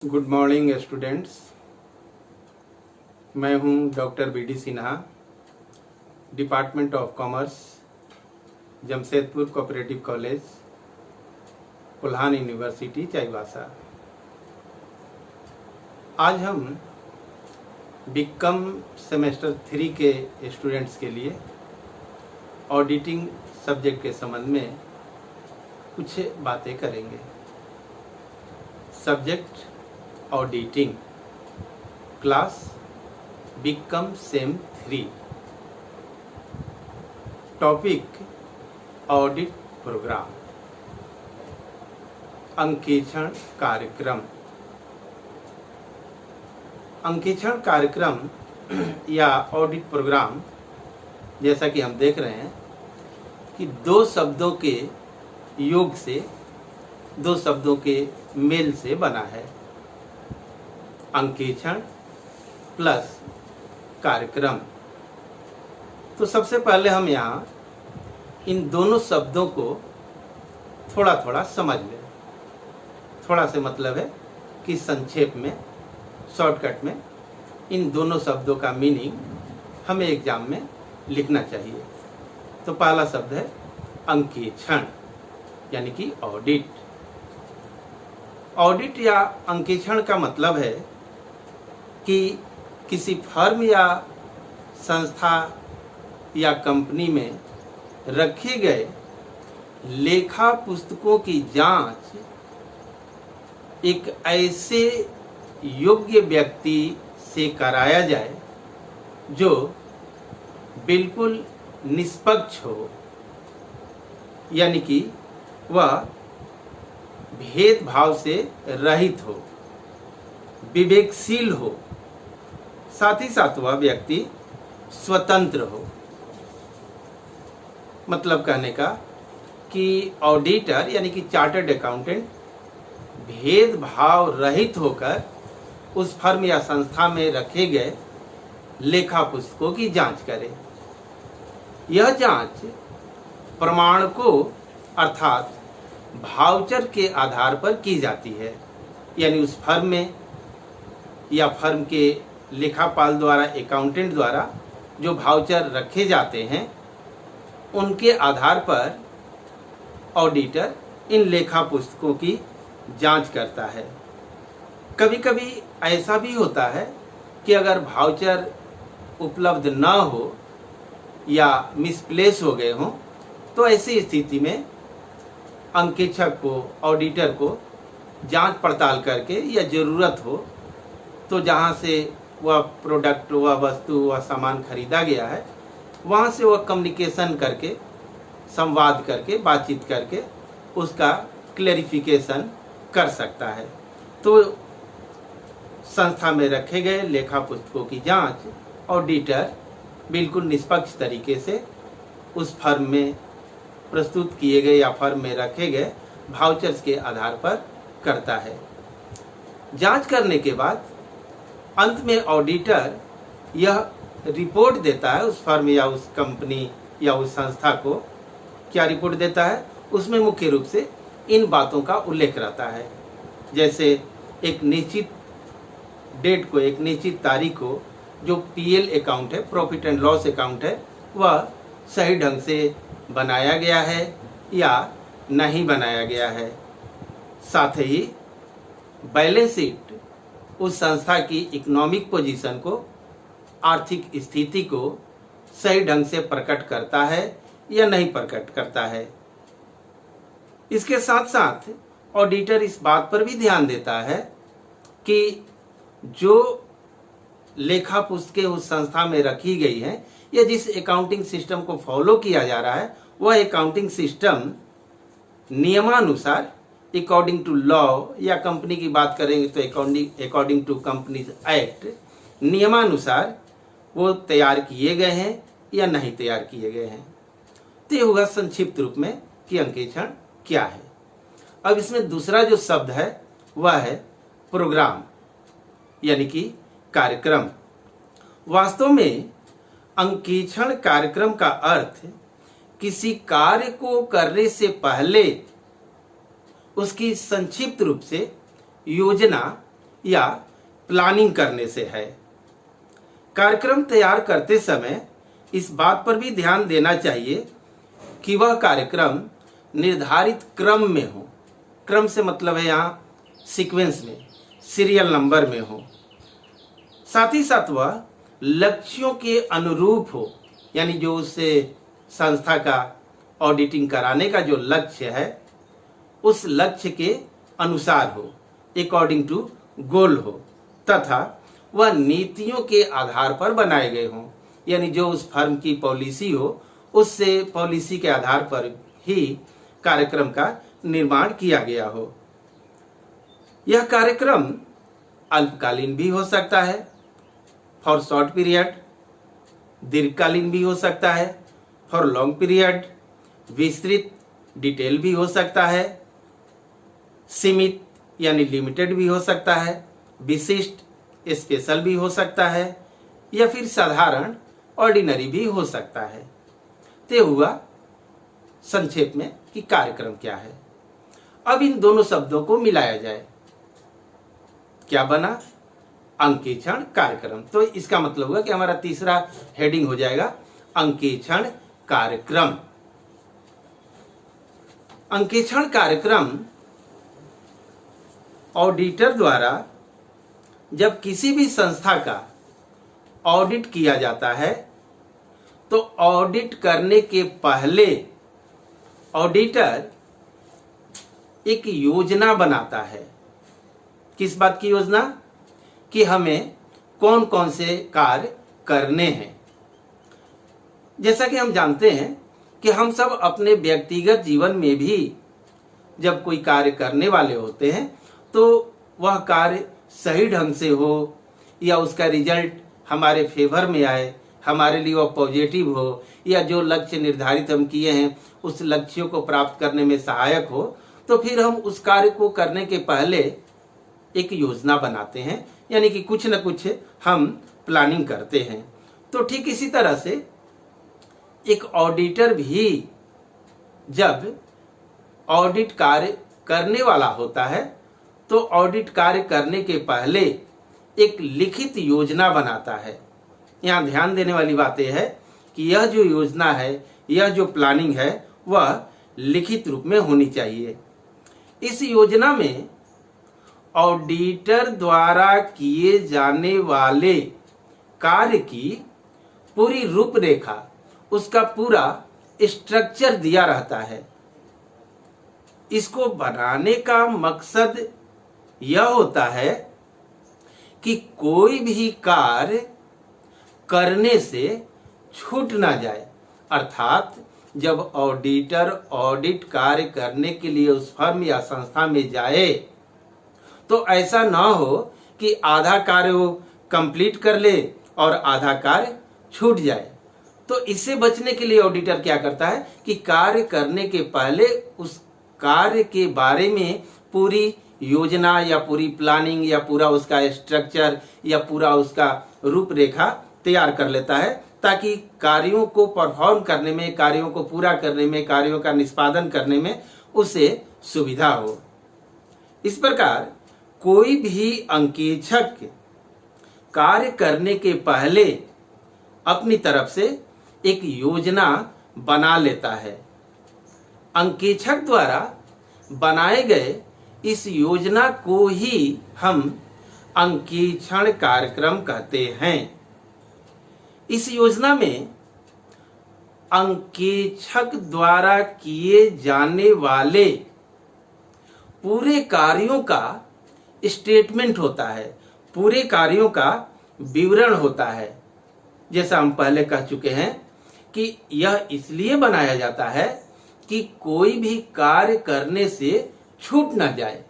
Good morning students. मैं हूं doctor B D Sinha, department of commerce, Jamshedpur cooperative college, Kolhan university, Chaibasa. आज हम बीकॉम सेमेस्टर 3 के स्टूडेंट्स के लिए ऑडिटिंग सब्जेक्ट के संबंध में कुछ बातें करेंगे। Subject auditing, class BCom sem 3, topic audit program, अंकेक्षण कार्यक्रम। अंकेक्षण कार्यक्रम या ऑडिट प्रोग्राम, जैसा कि हम देख रहे हैं कि दो शब्दों के योग से, दो शब्दों के मेल से बना है। अंकेक्षण प्लस कार्यक्रम। तो सबसे पहले हम यहाँ इन दोनों शब्दों को थोड़ा थोड़ा समझ लें। थोड़ा से मतलब है कि संक्षेप में, शॉर्टकट में इन दोनों शब्दों का मीनिंग हमें एग्जाम में लिखना चाहिए। तो पहला शब्द है अंकेक्षण, यानी कि ऑडिट। ऑडिट या अंकेक्षण का मतलब है कि किसी फर्म या संस्था या कंपनी में रखे गए लेखा पुस्तकों की जांच एक ऐसे योग्य व्यक्ति से कराया जाए जो बिल्कुल निष्पक्ष हो, यानी कि वह भेदभाव से रहित हो, विवेकशील हो, साथ ही साथ वह व्यक्ति स्वतंत्र हो। मतलब कहने का कि ऑडिटर यानी कि चार्टर्ड अकाउंटेंट भेदभाव रहित होकर उस फर्म या संस्था में रखे गए लेखा पुस्तकों की जांच करे। यह जांच प्रमाणकों अर्थात भाउचर के आधार पर की जाती है, यानी उस फर्म में या फर्म के लेखापाल द्वारा, अकाउंटेंट द्वारा जो भाउचर रखे जाते हैं उनके आधार पर ऑडिटर इन लेखा पुस्तकों की जांच करता है। कभी कभी ऐसा भी होता है कि अगर भाउचर उपलब्ध न हो या मिसप्लेस हो गए हों, तो ऐसी स्थिति में अंकेक्षक को, ऑडिटर को जांच पड़ताल करके या ज़रूरत हो तो जहां से वह प्रोडक्ट, वह वस्तु, वह सामान खरीदा गया है, वहां से वह कम्युनिकेशन करके, संवाद करके, बातचीत करके उसका क्लैरिफिकेशन कर सकता है। तो संस्था में रखे गए लेखा पुस्तकों की जांच ऑडिटर बिल्कुल निष्पक्ष तरीके से उस फर्म में प्रस्तुत किए गए या फर्म में रखे गए भाउचर्स के आधार पर करता है। जांच करने के बाद अंत में ऑडिटर यह रिपोर्ट देता है उस फर्म या उस कंपनी या उस संस्था को। क्या रिपोर्ट देता है? उसमें मुख्य रूप से इन बातों का उल्लेख रहता है, जैसे एक निश्चित डेट को, एक निश्चित तारीख को जो पीएल अकाउंट है, प्रॉफिट एंड लॉस अकाउंट है, वह सही ढंग से बनाया गया है या नहीं बनाया गया है। साथ ही बैलेंस शीट उस संस्था की इकोनॉमिक पोजीशन को, आर्थिक स्थिति को सही ढंग से प्रकट करता है या नहीं प्रकट करता है। इसके साथ साथ ऑडिटर इस बात पर भी ध्यान देता है कि जो लेखा पुस्तकें उस संस्था में रखी गई हैं या जिस अकाउंटिंग सिस्टम को फॉलो किया जा रहा है, वह अकाउंटिंग सिस्टम नियमानुसार, अकॉर्डिंग टू लॉ, या कंपनी की बात करेंगे तो अकॉर्डिंग टू कंपनीज एक्ट, नियमानुसार वो तैयार किए गए हैं या नहीं तैयार किए गए हैं। तो ये होगा संक्षिप्त रूप में कि अंकेक्षण क्या है। अब इसमें दूसरा जो शब्द है वह है प्रोग्राम, यानी कि कार्यक्रम। वास्तव में अंकेक्षण कार्यक्रम का अर्थ किसी कार्य को करने से पहले उसकी संक्षिप्त रूप से योजना या प्लानिंग करने से है। कार्यक्रम तैयार करते समय इस बात पर भी ध्यान देना चाहिए कि वह कार्यक्रम निर्धारित क्रम में हो। क्रम से मतलब है यहाँ सीक्वेंस में, सीरियल नंबर में हो। साथ ही साथ वह लक्ष्यों के अनुरूप हो, यानी जो उससे संस्था का ऑडिटिंग कराने का जो लक्ष्य है उस लक्ष्य के अनुसार हो, अकॉर्डिंग टू गोल हो, तथा वह नीतियों के आधार पर बनाए गए हों, यानी जो उस फर्म की पॉलिसी हो उससे पॉलिसी के आधार पर ही कार्यक्रम का निर्माण किया गया हो। यह कार्यक्रम अल्पकालीन भी हो सकता है, फॉर शॉर्ट पीरियड, दीर्घकालीन भी हो सकता है, फॉर लॉन्ग पीरियड, विस्तृत डिटेल भी हो सकता है, सीमित यानी लिमिटेड भी हो सकता है, विशिष्ट स्पेशल भी हो सकता है, या फिर साधारण ऑर्डिनरी भी हो सकता है। ते हुआ संक्षेप में कि कार्यक्रम क्या है। अब इन दोनों शब्दों को मिलाया जाए, क्या बना? अंकेक्षण कार्यक्रम। तो इसका मतलब होगा कि हमारा तीसरा हेडिंग हो जाएगा अंकेक्षण कार्यक्रम। अंकेक्षण कार्यक्रम ऑडिटर द्वारा जब किसी भी संस्था का ऑडिट किया जाता है तो ऑडिट करने के पहले ऑडिटर एक योजना बनाता है। किस बात की योजना? कि हमें कौन कौन से कार्य करने हैं। जैसा कि हम जानते हैं कि हम सब अपने व्यक्तिगत जीवन में भी जब कोई कार्य करने वाले होते हैं तो वह कार्य सही ढंग से हो या उसका रिजल्ट हमारे फेवर में आए, हमारे लिए वह पॉजिटिव हो, या जो लक्ष्य निर्धारित हम किए हैं उस लक्ष्यों को प्राप्त करने में सहायक हो, तो फिर हम उस कार्य को करने के पहले एक योजना बनाते हैं, यानी कि कुछ न कुछ हम प्लानिंग करते हैं। तो ठीक इसी तरह से एक ऑडिटर भी जब ऑडिट कार्य करने वाला होता है तो ऑडिट कार्य करने के पहले एक लिखित योजना बनाता है। यहाँ ध्यान देने वाली बात यह है कि यह जो योजना है, यह जो प्लानिंग है, वह लिखित रूप में होनी चाहिए। इस योजना में ऑडिटर द्वारा किए जाने वाले कार्य की पूरी रूपरेखा, उसका पूरा स्ट्रक्चर दिया रहता है। इसको बनाने का मकसद यह होता है कि कोई भी कार्य करने से छूट ना जाए। अर्थात जब ऑडिटर ऑडिट कार्य करने के लिए उस फर्म या संस्था में जाए तो ऐसा ना हो कि आधा कार्य वो कंप्लीट कर ले और आधा कार्य छूट जाए। तो इससे बचने के लिए ऑडिटर क्या करता है कि कार्य करने के पहले उस कार्य के बारे में पूरी योजना या पूरी प्लानिंग या पूरा उसका स्ट्रक्चर या पूरा उसका रूपरेखा तैयार कर लेता है, ताकि कार्यों को परफॉर्म करने में, कार्यों को पूरा करने में, कार्यों का निष्पादन करने में उसे सुविधा हो। इस प्रकार कोई भी अंकेक्षक कार्य करने के पहले अपनी तरफ से एक योजना बना लेता है। अंकेक्षक द्वारा बनाए गए इस योजना को ही हम अंकेक्षण कार्यक्रम कहते हैं। इस योजना में अंकेक्षक द्वारा किए जाने वाले पूरे कार्यों का स्टेटमेंट होता है, पूरे कार्यों का विवरण होता है। जैसा हम पहले कह चुके हैं कि यह इसलिए बनाया जाता है कि कोई भी कार्य करने से छूट ना जाए।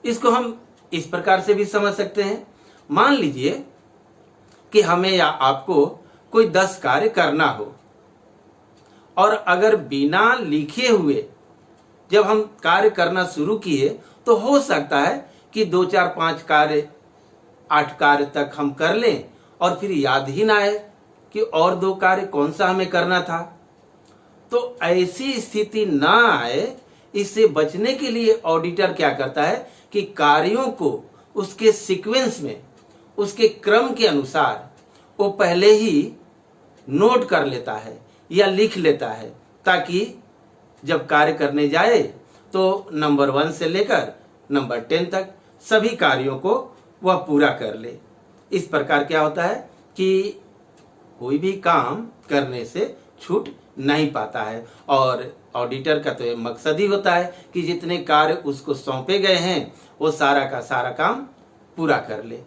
इसको हम इस प्रकार से भी समझ सकते हैं। मान लीजिए कि हमें या आपको कोई 10 कार्य करना हो और अगर बिना लिखे हुए जब हम कार्य करना शुरू किए तो हो सकता है कि 2, 4, 5 कार्य 8 कार्य तक हम कर लें और फिर याद ही ना आए कि और 2 कार्य कौन सा हमें करना था। तो ऐसी स्थिति ना आए, इससे बचने के लिए ऑडिटर क्या करता है कि कार्यों को उसके सीक्वेंस में, उसके क्रम के अनुसार वो पहले ही नोट कर लेता है या लिख लेता है, ताकि जब कार्य करने जाए तो नंबर 1 से लेकर नंबर 10 तक सभी कार्यों को वह पूरा कर ले। इस प्रकार क्या होता है कि कोई भी काम करने से छूट नहीं पाता है, और ऑडिटर का तो ये मकसद ही होता है कि जितने कार्य उसको सौंपे गए हैं वो सारा का सारा काम पूरा कर ले।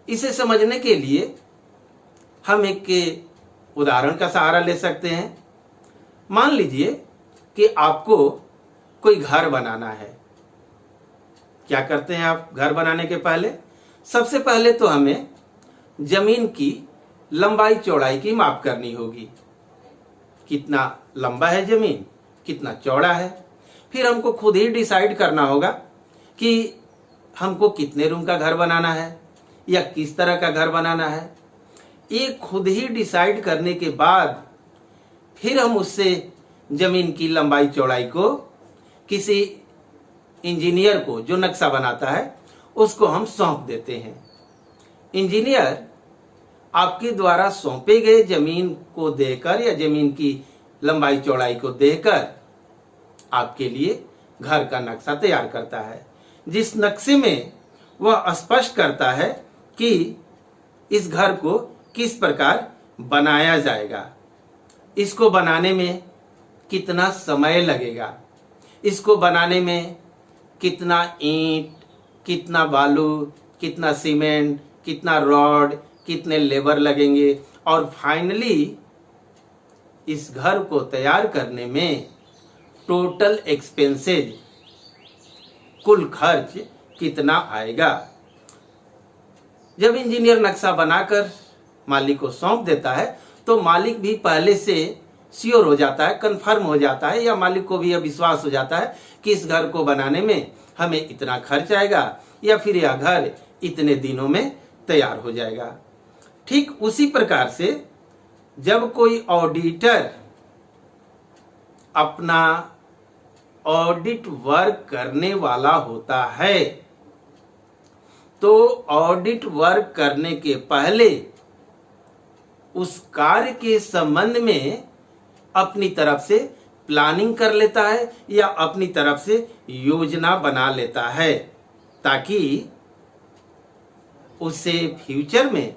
इसे समझने के लिए हम एक उदाहरण का सहारा ले सकते हैं। मान लीजिए कि आपको कोई घर बनाना है। क्या करते हैं आप घर बनाने के पहले? सबसे पहले तो हमें जमीन की लंबाई चौड़ाई की माप करनी होगी। कितना लंबा है जमीन, कितना चौड़ा है। फिर हमको खुद ही डिसाइड करना होगा कि हमको कितने रूम का घर बनाना है या किस तरह का घर बनाना है। ये खुद ही डिसाइड करने के बाद फिर हम उससे जमीन की लंबाई चौड़ाई को किसी इंजीनियर को, जो नक्शा बनाता है, उसको हम सौंप देते हैं। इंजीनियर आपके द्वारा सौंपे गए जमीन को देकर या जमीन की लंबाई चौड़ाई को देकर आपके लिए घर का नक्शा तैयार करता है, जिस नक्शे में वह स्पष्ट करता है कि इस घर को किस प्रकार बनाया जाएगा, इसको बनाने में कितना समय लगेगा, इसको बनाने में कितना ईंट, कितना बालू, कितना सीमेंट, कितना रॉड, कितने लेबर लगेंगे, और फाइनली इस घर को तैयार करने में टोटल एक्सपेंसेज, कुल खर्च कितना आएगा। जब इंजीनियर नक्शा बनाकर मालिक को सौंप देता है तो मालिक भी पहले से श्योर हो जाता है, कंफर्म हो जाता है, या मालिक को भी यह विश्वास हो जाता है कि इस घर को बनाने में हमें इतना खर्च आएगा या फिर यह घर इतने दिनों में तैयार हो जाएगा। ठीक उसी प्रकार से जब कोई ऑडिटर अपना ऑडिट वर्क करने वाला होता है तो ऑडिट वर्क करने के पहले उस कार्य के संबंध में अपनी तरफ से प्लानिंग कर लेता है या अपनी तरफ से योजना बना लेता है, ताकि उसे फ्यूचर में,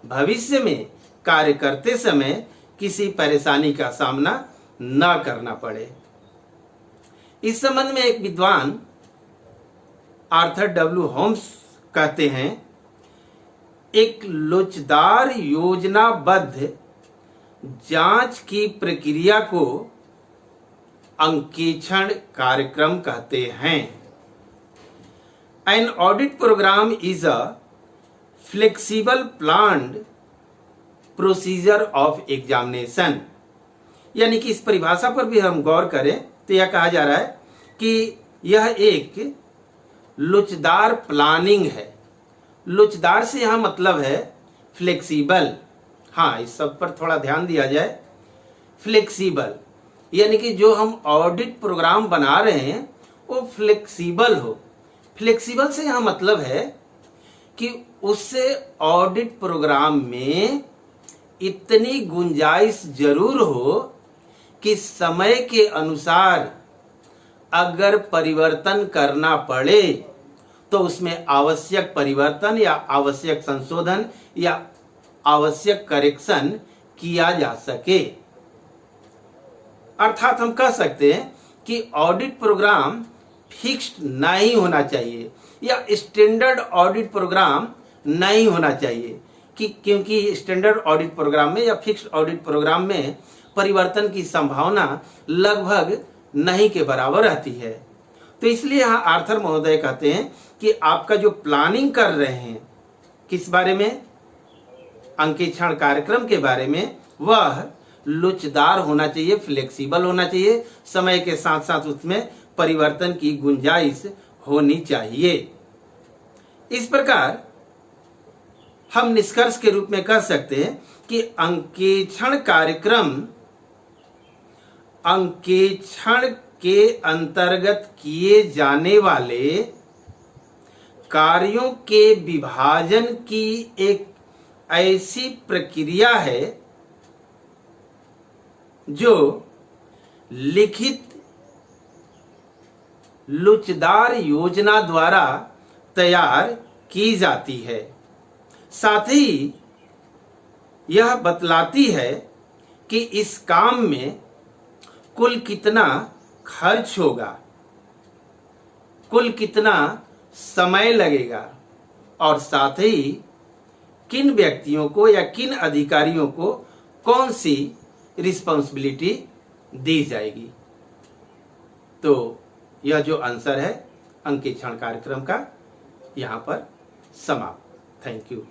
भविष्य में कार्य करते समय किसी परेशानी का सामना न करना पड़े। इस संबंध में एक विद्वान आर्थर डब्ल्यू होम्स कहते हैं, एक लोचदार योजनाबद्ध जांच की प्रक्रिया को अंकेक्षण कार्यक्रम कहते हैं। An audit program is a flexible planned procedure of examination. यानी कि इस परिभाषा पर भी हम गौर करें तो यह कहा जा रहा है कि यह एक लोचदार प्लानिंग है। लोचदार से यहां मतलब है फ्लेक्सिबल। हाँ, इस सब पर थोड़ा ध्यान दिया जाए। फ्लेक्सिबल यानी कि जो हम ऑडिट प्रोग्राम बना रहे हैं वो फ्लेक्सिबल हो। फ्लेक्सिबल से यहां मतलब है कि उससे ऑडिट प्रोग्राम में इतनी गुंजाइश जरूर हो कि समय के अनुसार अगर परिवर्तन करना पड़े तो उसमें आवश्यक परिवर्तन या आवश्यक संशोधन या आवश्यक करेक्शन किया जा सके। अर्थात हम कह सकते हैं कि ऑडिट प्रोग्राम फिक्स्ड नहीं होना चाहिए या स्टैंडर्ड ऑडिट प्रोग्राम नहीं होना चाहिए, क्योंकि स्टैंडर्ड ऑडिट प्रोग्राम में या फिक्स्ड ऑडिट प्रोग्राम में परिवर्तन की संभावना लगभग नहीं के बराबर रहती है। तो इसलिए यहाँ आर्थर महोदय कहते हैं कि आपका जो प्लानिंग कर रहे हैं किस बारे में, अंकेक्षण कार्यक्रम के बारे में, वह लोचदार होना चाहिए, फ्लेक्सिबल होना चाहिए, समय के साथ साथ उसमें परिवर्तन की गुंजाइश होनी चाहिए। इस प्रकार हम निष्कर्ष के रूप में कह सकते हैं कि अंकेक्षण कार्यक्रम अंकेक्षण के अंतर्गत किए जाने वाले कार्यों के विभाजन की एक ऐसी प्रक्रिया है जो लिखित लोचदार योजना द्वारा तैयार की जाती है। साथ ही यह बतलाती है कि इस काम में कुल कितना खर्च होगा, कुल कितना समय लगेगा और साथ ही किन व्यक्तियों को या किन अधिकारियों को कौन सी रिस्पॉन्सिबिलिटी दी जाएगी। तो यह जो आंसर है अंकेक्षण कार्यक्रम का यहाँ पर समाप्त। Thank you.